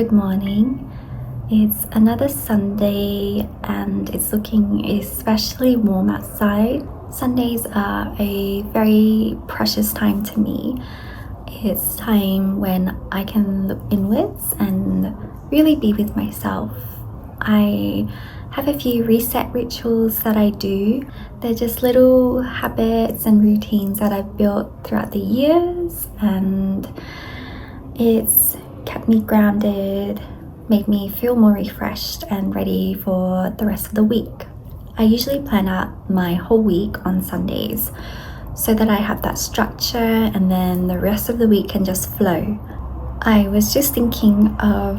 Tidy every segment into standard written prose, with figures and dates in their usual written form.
Good morning. It's another Sunday and it's looking especially warm outside. Sundays are a very precious time to me. It's time when I can look inwards and really be with myself. I have a few reset rituals that I do. They're just little habits and routines that I've built throughout the years, and it's kept me grounded, made me feel more refreshed and ready for the rest of the week. I usually plan out my whole week on Sundays so that I have that structure and then the rest of the week can just flow. I was just thinking of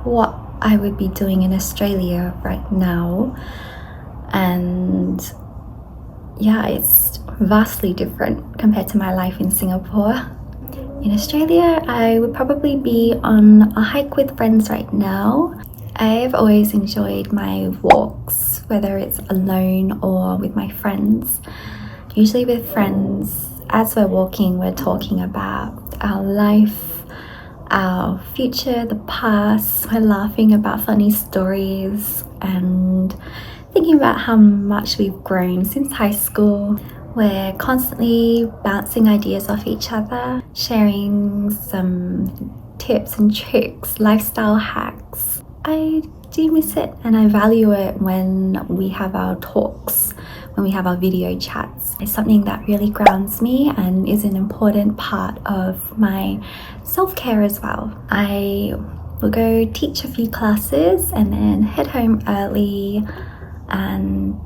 what I would be doing in Australia right now, and yeah, it's vastly different compared to my life in Singapore. In Australia, I would probably be on a hike with friends right now. I've always enjoyed my walks, whether it's alone or with my friends. Usually with friends, as we're walking, we're talking about our life, our future, the past. We're laughing about funny stories and thinking about how much we've grown since high school. We're constantly bouncing ideas off each other, sharing some tips and tricks, lifestyle hacks. I do miss it and I value it when we have our talks, when we have our video chats. It's something that really grounds me and is an important part of my self-care as well. I will go teach a few classes and then head home early and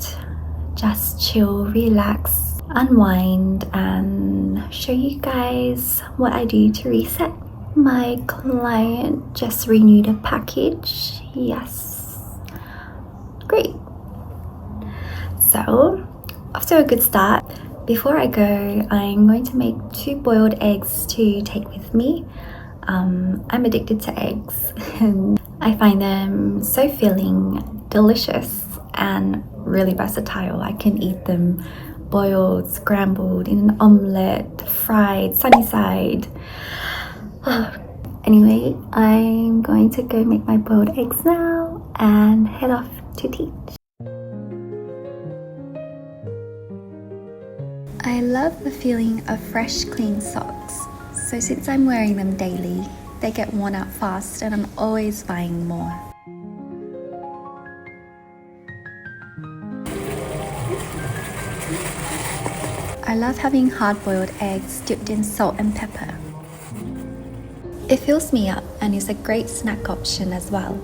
just chill, relax, unwind and show you guys what I do to reset. My client just renewed a package. Yes, great. So off to a good start. Before I go, I'm going to make 2 boiled eggs to take with me. I'm addicted to eggs and I find them so filling, delicious and really versatile. I can eat them boiled, scrambled, in an omelette, fried, sunny side. Anyway, I'm going to go make my boiled eggs now and head off to teach. I love the feeling of fresh, clean socks. So since I'm wearing them daily, they get worn out fast and I'm always buying more. I love having hard-boiled eggs dipped in salt and pepper. It fills me up and is a great snack option as well.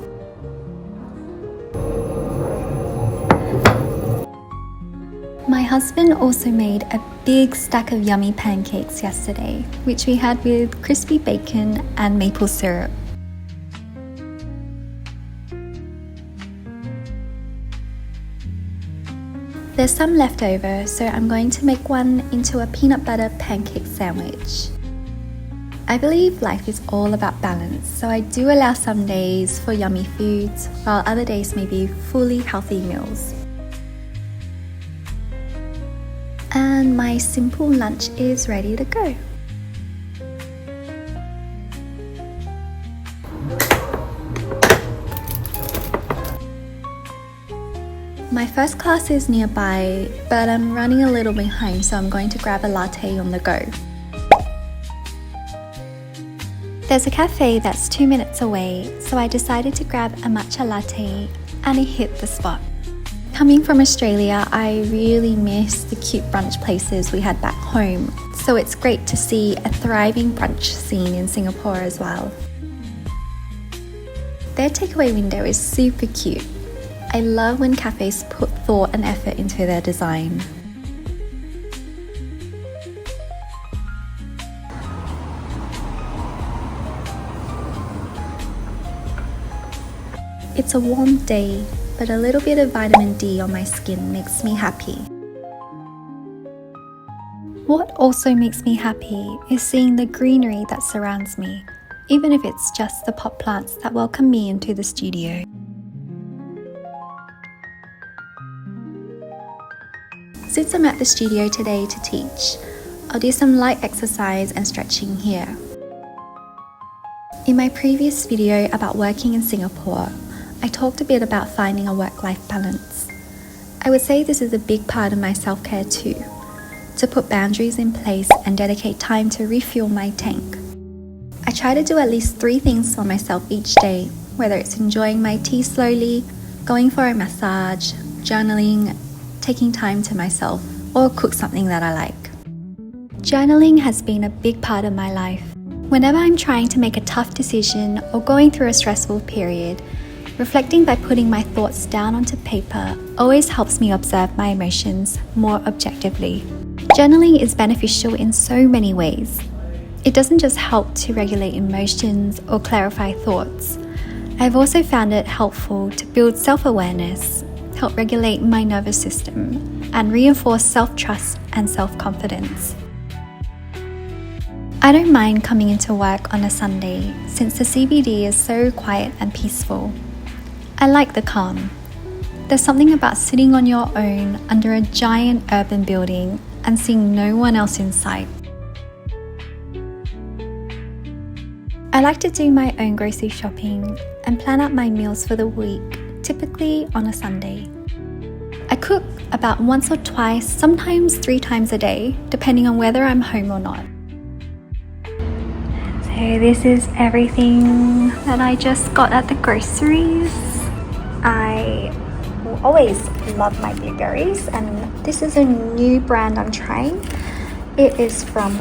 My husband also made a big stack of yummy pancakes yesterday, which we had with crispy bacon and maple syrup. There's some left over, so I'm going to make one into a peanut butter pancake sandwich. I believe life is all about balance, so I do allow some days for yummy foods, while other days may be fully healthy meals. And my simple lunch is ready to go. My first class is nearby, but I'm running a little behind, so I'm going to grab a latte on the go. There's a cafe that's 2 minutes away, so I decided to grab a matcha latte and it hit the spot. Coming from Australia, I really miss the cute brunch places we had back home, so it's great to see a thriving brunch scene in Singapore as well. Their takeaway window is super cute. I love when cafes put thought and effort into their design. It's a warm day, but a little bit of vitamin D on my skin makes me happy. What also makes me happy is seeing the greenery that surrounds me, even if it's just the pot plants that welcome me into the studio. Since I'm at the studio today to teach, I'll do some light exercise and stretching here. In my previous video about working in Singapore, I talked a bit about finding a work-life balance. I would say this is a big part of my self-care too, to put boundaries in place and dedicate time to refuel my tank. I try to do at least 3 things for myself each day, whether it's enjoying my tea slowly, going for a massage, journaling, taking time to myself, or cook something that I like. Journaling has been a big part of my life. Whenever I'm trying to make a tough decision or going through a stressful period, reflecting by putting my thoughts down onto paper always helps me observe my emotions more objectively. Journaling is beneficial in so many ways. It doesn't just help to regulate emotions or clarify thoughts. I've also found it helpful to build self-awareness, help regulate my nervous system, and reinforce self-trust and self-confidence. I don't mind coming into work on a Sunday since the CBD is so quiet and peaceful. I like the calm. There's something about sitting on your own under a giant urban building and seeing no one else in sight. I like to do my own grocery shopping and plan out my meals for the week, typically on a Sunday. I cook about once or twice, sometimes 3 times a day, depending on whether I'm home or not. So this is everything that I just got at the groceries. I will always love my blueberries, and this is a new brand I'm trying. It is from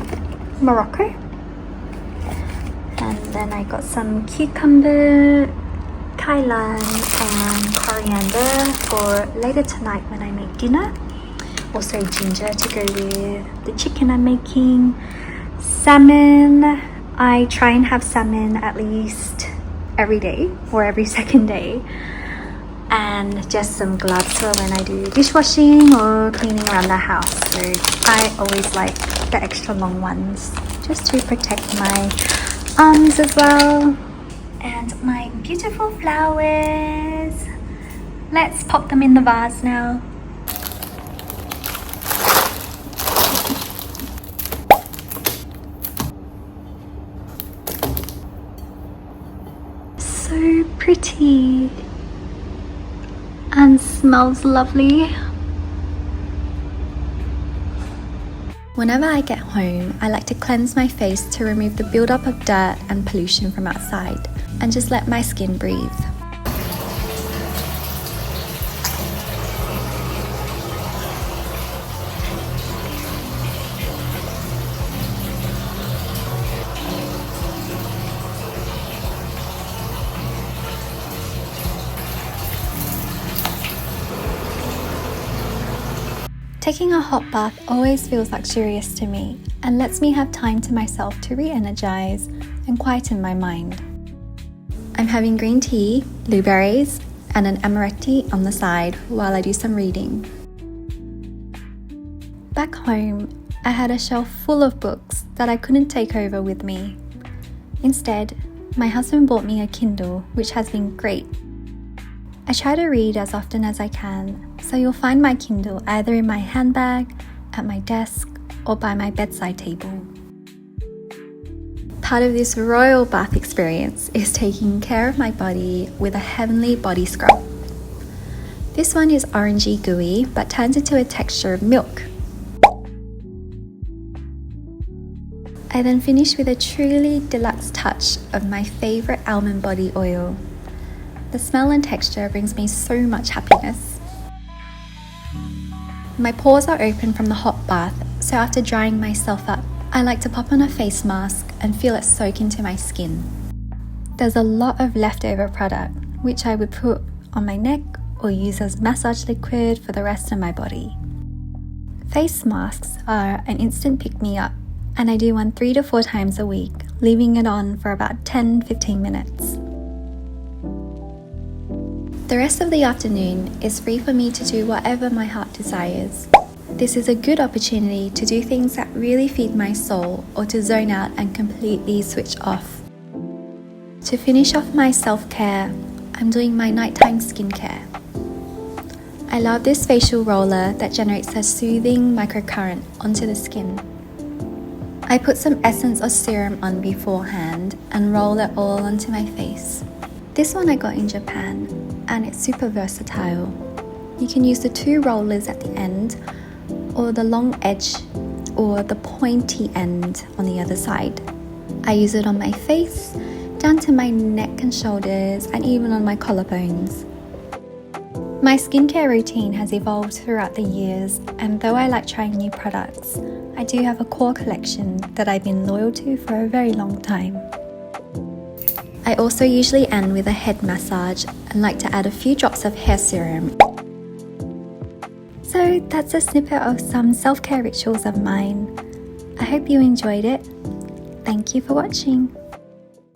Morocco. And then I got some cucumber, kailan, and coriander for later tonight when I make dinner. Also ginger to go with the chicken I'm making. Salmon. I try and have salmon at least every day or every second day. And just some gloves for when I do dishwashing or cleaning around the house. So I always like the extra long ones just to protect my arms as well. And my beautiful flowers. Let's pop them in the vase now. So pretty and smells lovely. Whenever I get home, I like to cleanse my face to remove the buildup of dirt and pollution from outside and just let my skin breathe. Taking a hot bath always feels luxurious to me and lets me have time to myself to re-energize and quieten my mind. I'm having green tea, blueberries, and an amaretti on the side while I do some reading. Back home, I had a shelf full of books that I couldn't take over with me. Instead, my husband bought me a Kindle, which has been great. I try to read as often as I can, so you'll find my Kindle either in my handbag, at my desk, or by my bedside table. Part of this royal bath experience is taking care of my body with a heavenly body scrub. This one is orangey gooey, but turns into a texture of milk. I then finish with a truly deluxe touch of my favourite almond body oil. The smell and texture brings me so much happiness. My pores are open from the hot bath, so after drying myself up, I like to pop on a face mask and feel it soak into my skin. There's a lot of leftover product, which I would put on my neck or use as massage liquid for the rest of my body. Face masks are an instant pick-me-up, and I do one 3 to 4 times a week, leaving it on for about 10-15 minutes. The rest of the afternoon is free for me to do whatever my heart desires. This is a good opportunity to do things that really feed my soul or to zone out and completely switch off. To finish off my self-care, I'm doing my nighttime skincare. I love this facial roller that generates a soothing microcurrent onto the skin. I put some essence or serum on beforehand and roll it all onto my face. This one I got in Japan and it's super versatile. You can use the 2 rollers at the end or the long edge or the pointy end on the other side. I use it on my face, down to my neck and shoulders, and even on my collarbones. My skincare routine has evolved throughout the years, and though I like trying new products, I do have a core collection that I've been loyal to for a very long time. I also usually end with a head massage and like to add a few drops of hair serum. So that's a snippet of some self-care rituals of mine. I hope you enjoyed it. Thank you for watching.